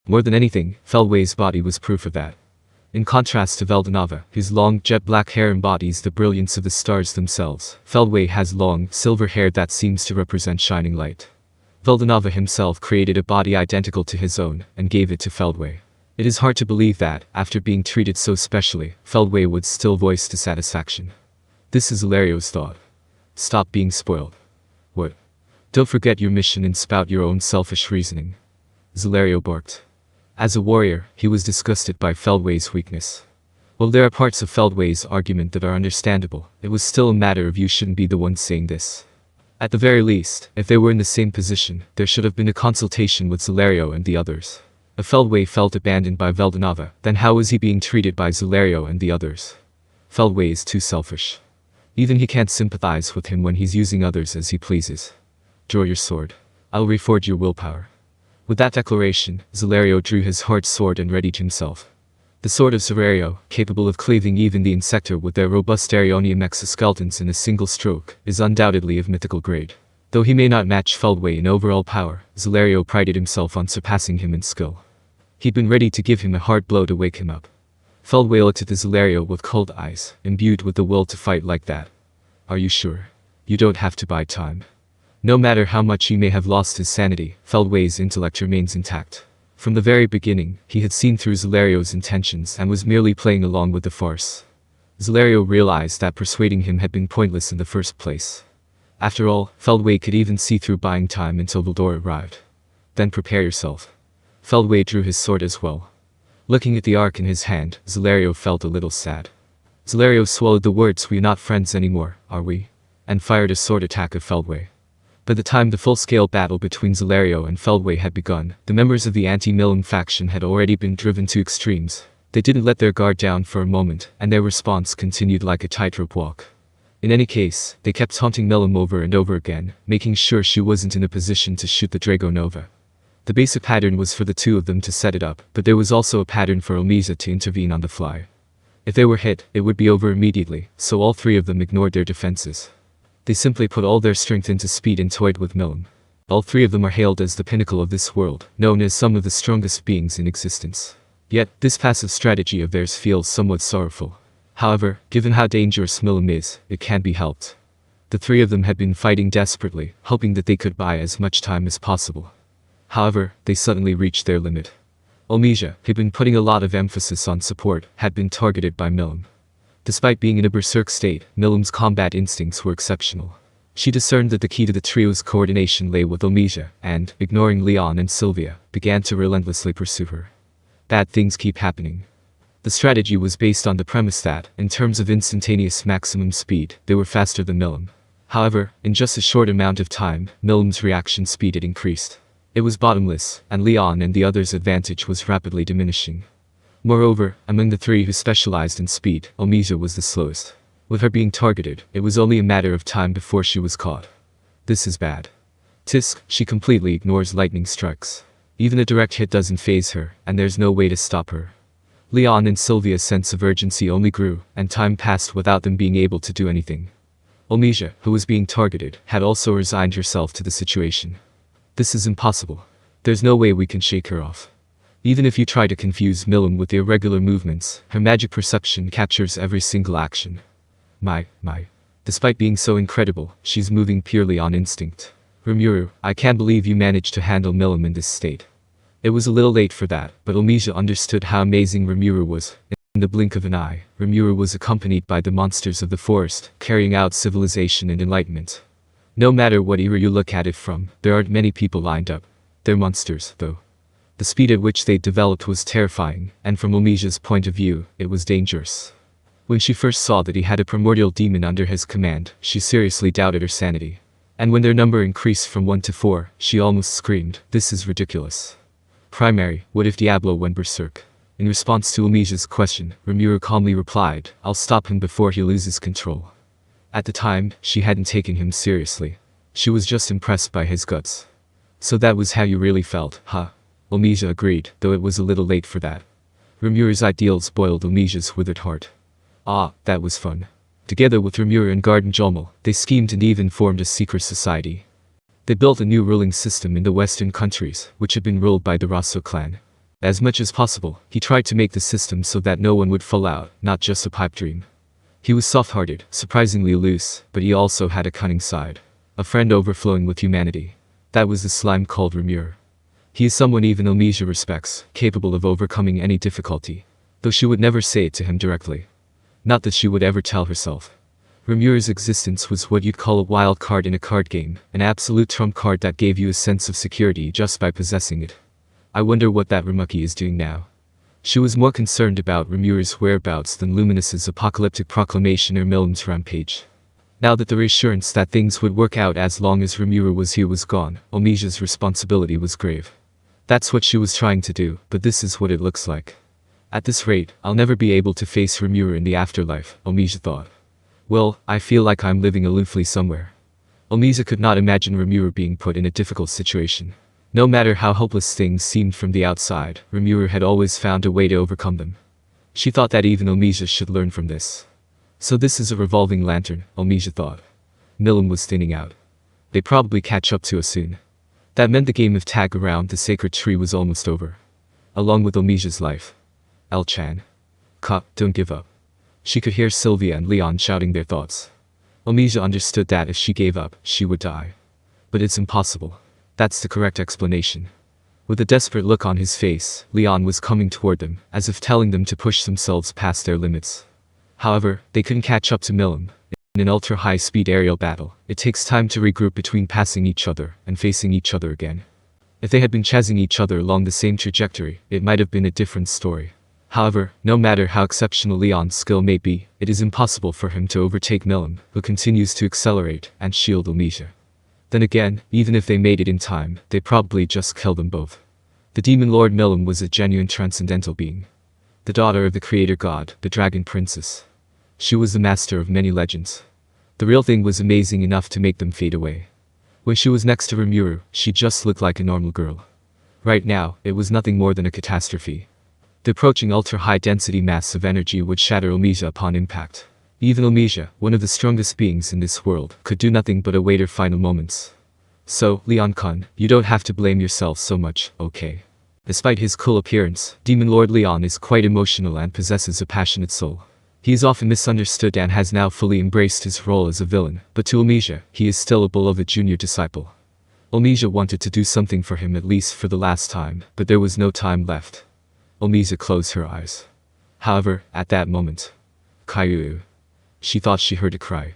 More than anything, Feldway's body was proof of that. In contrast to Veldanava, whose long, jet black hair embodies the brilliance of the stars themselves, Feldway has long, silver hair that seems to represent shining light. Veldanava himself created a body identical to his own, and gave it to Feldway. It is hard to believe that, after being treated so specially, Feldway would still voice dissatisfaction. This is Zalario's thought. Stop being spoiled. What? Don't forget your mission and spout your own selfish reasoning. Zalario barked. As a warrior, he was disgusted by Feldway's weakness. While there are parts of Feldway's argument that are understandable, it was still a matter of you shouldn't be the one saying this. At the very least, if they were in the same position, there should have been a consultation with Zalario and the others. If Feldway felt abandoned by Veldanava, then how was he being treated by Zalario and the others? Feldway is too selfish. Even he can't sympathize with him when he's using others as he pleases. Draw your sword. I'll reforge your willpower. With that declaration, Zalario drew his hard sword and readied himself. The sword of Zalario, capable of cleaving even the insector with their robust Arionium exoskeletons in a single stroke, is undoubtedly of mythical grade. Though he may not match Feldway in overall power, Zalario prided himself on surpassing him in skill. He'd been ready to give him a hard blow to wake him up. Feldway looked at the Zalario with cold eyes, imbued with the will to fight like that. Are you sure? You don't have to buy time. No matter how much he may have lost his sanity, Feldway's intellect remains intact. From the very beginning, he had seen through Zalario's intentions and was merely playing along with the farce. Zalario realized that persuading him had been pointless in the first place. After all, Feldway could even see through buying time until Valdor arrived. Then prepare yourself. Feldway drew his sword as well. Looking at the arc in his hand, Zalario felt a little sad. Zalario swallowed the words "we're not friends anymore, are we?" and fired a sword attack at Feldway. By the time the full-scale battle between Zalario and Feldway had begun, the members of the Anti-Milim faction had already been driven to extremes. They didn't let their guard down for a moment, and their response continued like a tightrope walk. In any case, they kept taunting Milim over and over again, making sure she wasn't in a position to shoot the Drago Nova. The basic pattern was for the two of them to set it up, but there was also a pattern for Elmesia to intervene on the fly. If they were hit, it would be over immediately, so all three of them ignored their defenses. They simply put all their strength into speed and toyed with Milim. All three of them are hailed as the pinnacle of this world, known as some of the strongest beings in existence. Yet, this passive strategy of theirs feels somewhat sorrowful. However, given how dangerous Milim is, it can't be helped. The three of them had been fighting desperately, hoping that they could buy as much time as possible. However, they suddenly reached their limit. Elmesia, who'd been putting a lot of emphasis on support, had been targeted by Milim. Despite being in a berserk state, Milim's combat instincts were exceptional. She discerned that the key to the trio's coordination lay with Elmesia, and, ignoring Leon and Sylvia, began to relentlessly pursue her. Bad things keep happening. The strategy was based on the premise that, in terms of instantaneous maximum speed, they were faster than Milim. However, in just a short amount of time, Milim's reaction speed had increased. It was bottomless, and Leon and the others' advantage was rapidly diminishing. Moreover, among the three who specialized in speed, Elmesia was the slowest. With her being targeted, it was only a matter of time before she was caught. This is bad. Tisk, she completely ignores lightning strikes. Even a direct hit doesn't faze her, and there's no way to stop her. Leon and Sylvia's sense of urgency only grew, and time passed without them being able to do anything. Elmesia, who was being targeted, had also resigned herself to the situation. This is impossible. There's no way we can shake her off. Even if you try to confuse Milim with irregular movements, her magic perception captures every single action. My. Despite being so incredible, she's moving purely on instinct. Rimuru, I can't believe you managed to handle Milim in this state. It was a little late for that, but Elmesia understood how amazing Rimuru was. In the blink of an eye, Rimuru was accompanied by the monsters of the forest, carrying out civilization and enlightenment. No matter what era you look at it from, there aren't many people lined up. They're monsters, though. The speed at which they developed was terrifying, and from Elmesia's point of view, it was dangerous. When she first saw that he had a primordial demon under his command, she seriously doubted her sanity. And when their number increased from 1 to 4, she almost screamed, "This is ridiculous." Primary, what if Diablo went berserk? In response to Elmesia's question, Rimuru calmly replied, "I'll stop him before he loses control." At the time, she hadn't taken him seriously. She was just impressed by his guts. So that was how you really felt, huh? Elmesia agreed, though it was a little late for that. Rimuru's ideals boiled Elmesia's withered heart. Ah, that was fun. Together with Rimuru and Garden Jomel, they schemed and even formed a secret society. They built a new ruling system in the Western countries, which had been ruled by the Raso clan. As much as possible, he tried to make the system so that no one would fall out, not just a pipe dream. He was soft-hearted, surprisingly loose, but he also had a cunning side. A friend overflowing with humanity. That was the slime called Rimuru. He is someone even Elmesia respects, capable of overcoming any difficulty. Though she would never say it to him directly. Not that she would ever tell herself. Rimuru's existence was what you'd call a wild card in a card game, an absolute trump card that gave you a sense of security just by possessing it. I wonder what that Rimuru is doing now. She was more concerned about Rimuru's whereabouts than Luminous's apocalyptic proclamation or Milim's rampage. Now that the reassurance that things would work out as long as Rimuru was here was gone, Elmesia's responsibility was grave. That's what she was trying to do, but this is what it looks like. At this rate, I'll never be able to face Rimuru in the afterlife, Elmesia thought. Well, I feel like I'm living aloofly somewhere. Elmesia could not imagine Rimuru being put in a difficult situation. No matter how hopeless things seemed from the outside, Rimuru had always found a way to overcome them. She thought that even Elmesia should learn from this. So this is a revolving lantern, Elmesia thought. Milim was thinning out. They'd probably catch up to us soon. That meant the game of tag around the sacred tree was almost over. Along with Elmesia's life. El-chan. Don't give up. She could hear Sylvia and Leon shouting their thoughts. Elmesia understood that if she gave up, she would die. But it's impossible. That's the correct explanation. With a desperate look on his face, Leon was coming toward them, as if telling them to push themselves past their limits. However, they couldn't catch up to Milim. In an ultra-high-speed aerial battle, it takes time to regroup between passing each other and facing each other again. If they had been chasing each other along the same trajectory, it might have been a different story. However, no matter how exceptional Leon's skill may be, it is impossible for him to overtake Milim, who continues to accelerate and shield Elmesia. Then again, even if they made it in time, they'd probably just kill them both. The demon lord Milim was a genuine transcendental being. The daughter of the creator god, the dragon princess. She was the master of many legends. The real thing was amazing enough to make them fade away. When she was next to Rimuru, she just looked like a normal girl. Right now, it was nothing more than a catastrophe. The approaching ultra-high-density mass of energy would shatter Elmesia upon impact. Even Elmesia, one of the strongest beings in this world, could do nothing but await her final moments. So, Leon-kun, you don't have to blame yourself so much, okay? Despite his cool appearance, Demon Lord Leon is quite emotional and possesses a passionate soul. He is often misunderstood and has now fully embraced his role as a villain, but to Elmesia, he is still a beloved junior disciple. Elmesia wanted to do something for him at least for the last time, but there was no time left. Elmesia closed her eyes. However, at that moment, Caillou. She thought she heard a cry.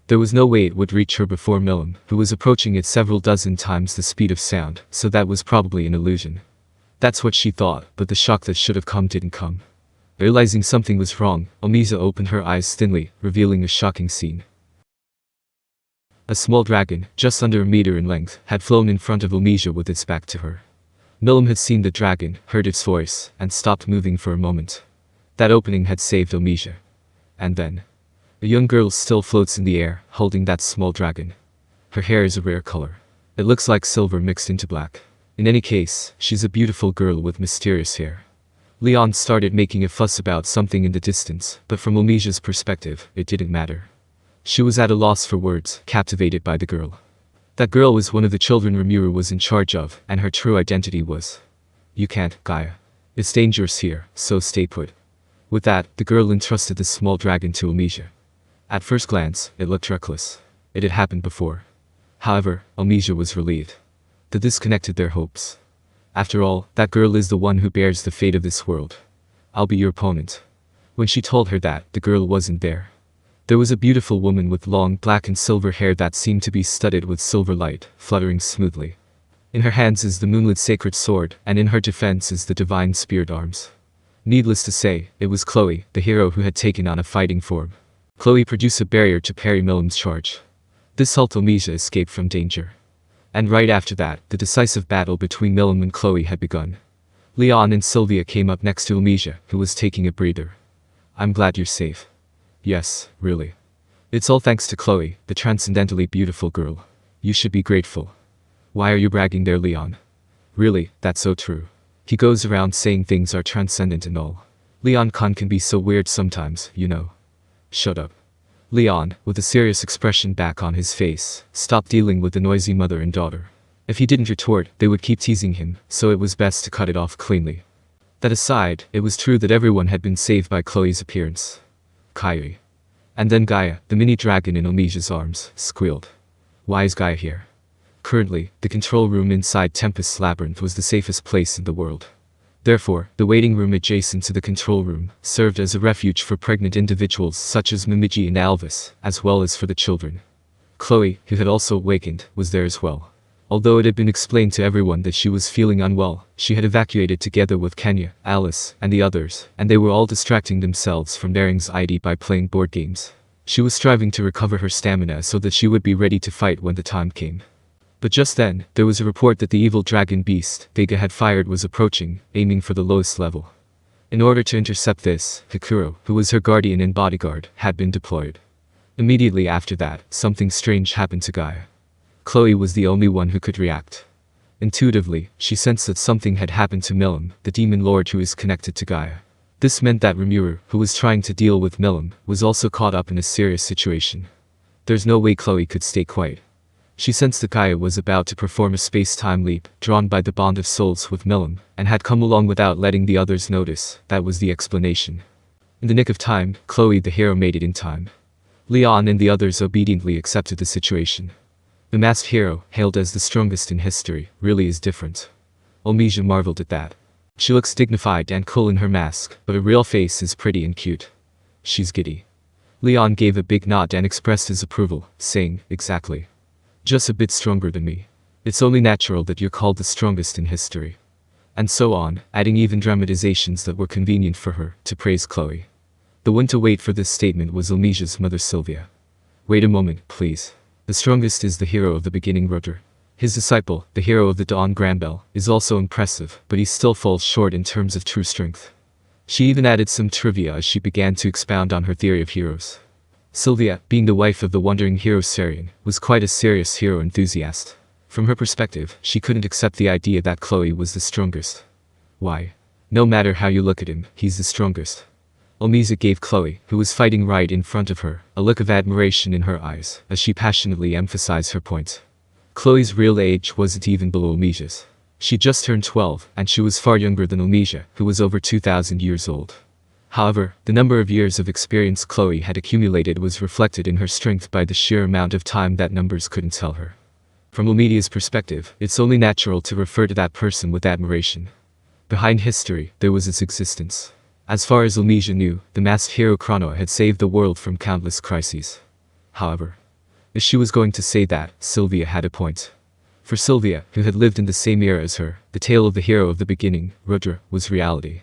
There was no way it would reach her before Milim, who was approaching at several dozen times the speed of sound, so that was probably an illusion. That's what she thought, but the shock that should have come didn't come. Realizing something was wrong, Elmesia opened her eyes thinly, revealing a shocking scene. A small dragon, just under a meter in length, had flown in front of Elmesia with its back to her. Milim had seen the dragon, heard its voice, and stopped moving for a moment. That opening had saved Elmesia. And then, a young girl still floats in the air, holding that small dragon. Her hair is a rare color. It looks like silver mixed into black. In any case, she's a beautiful girl with mysterious hair. Leon started making a fuss about something in the distance, but from Elmesia's perspective, it didn't matter. She was at a loss for words, captivated by the girl. That girl was one of the children Rimuru was in charge of, and her true identity was. You can't, Gaia. It's dangerous here, so stay put. With that, the girl entrusted the small dragon to Elmesia. At first glance, it looked reckless. It had happened before. However, Elmesia was relieved. That disconnected their hopes. After all, that girl is the one who bears the fate of this world. I'll be your opponent. When she told her that, the girl wasn't there. There was a beautiful woman with long black and silver hair that seemed to be studded with silver light, fluttering smoothly. In her hands is the moonlit sacred sword, and in her defense is the divine spirit arms. Needless to say, it was Chloe, the hero who had taken on a fighting form. Chloe produced a barrier to parry Milim's charge. This helped Elmesia escape from danger. And right after that, the decisive battle between Milim and Chloe had begun. Leon and Sylvia came up next to Elmesia, who was taking a breather. I'm glad you're safe. Yes, really. It's all thanks to Chloe, the transcendentally beautiful girl. You should be grateful. Why are you bragging there, Leon? Really, that's so true. He goes around saying things are transcendent and all. Leon-kun can be so weird sometimes, you know. Shut up. Leon, with a serious expression back on his face, stopped dealing with the noisy mother and daughter. If he didn't retort, they would keep teasing him, so it was best to cut it off cleanly. That aside, it was true that everyone had been saved by Chloe's appearance. Kai. And then Gaia, the mini dragon in Elmesia's arms, squealed. Why is Gaia here? Currently, the control room inside Tempest's labyrinth was the safest place in the world. Therefore, the waiting room adjacent to the control room served as a refuge for pregnant individuals such as Mimiji and Alvis, as well as for the children. Chloe, who had also awakened, was there as well. Although it had been explained to everyone that she was feeling unwell, she had evacuated together with Kenya, Alice, and the others, and they were all distracting themselves from their anxiety by playing board games. She was striving to recover her stamina so that she would be ready to fight when the time came. But just then, there was a report that the evil dragon beast Vega had fired was approaching, aiming for the lowest level. In order to intercept this, Hikuro, who was her guardian and bodyguard, had been deployed. Immediately after that, something strange happened to Gaia. Chloe was the only one who could react. Intuitively, she sensed that something had happened to Milim, the demon lord who is connected to Gaia. This meant that Rimuru, who was trying to deal with Milim, was also caught up in a serious situation. There's no way Chloe could stay quiet. She sensed that Gaia was about to perform a space-time leap, drawn by the bond of souls with Milim, and had come along without letting the others notice. That was the explanation. In the nick of time, Chloe the hero made it in time. Leon and the others obediently accepted the situation. The masked hero, hailed as the strongest in history, really is different. Elmesia marveled at that. She looks dignified and cool in her mask, but her real face is pretty and cute. She's giddy. Leon gave a big nod and expressed his approval, saying, exactly. Just a bit stronger than me. It's only natural that you're called the strongest in history. And so on, adding even dramatizations that were convenient for her, to praise Chloe. The one to wait for this statement was Elmesia's mother Sylvia. Wait a moment, please. The strongest is the hero of the beginning Rotor. His disciple, the hero of the Dawn Granbell, is also impressive, but he still falls short in terms of true strength. She even added some trivia as she began to expound on her theory of heroes. Sylvia, being the wife of the wandering hero Sarian, was quite a serious hero enthusiast. From her perspective, she couldn't accept the idea that Chloe was the strongest. Why? No matter how you look at him, he's the strongest. Elmesia gave Chloe, who was fighting right in front of her, a look of admiration in her eyes, as she passionately emphasized her point. Chloe's real age wasn't even below Elmesia's. She just turned 12, and she was far younger than Elmesia, who was over 2,000 years old. However, the number of years of experience Chloe had accumulated was reflected in her strength by the sheer amount of time that numbers couldn't tell her. From Elmesia's perspective, it's only natural to refer to that person with admiration. Behind history, there was its existence. As far as Elmesia knew, the masked hero Chrono had saved the world from countless crises. However, if she was going to say that, Sylvia had a point. For Sylvia, who had lived in the same era as her, the tale of the hero of the beginning, Rudra, was reality.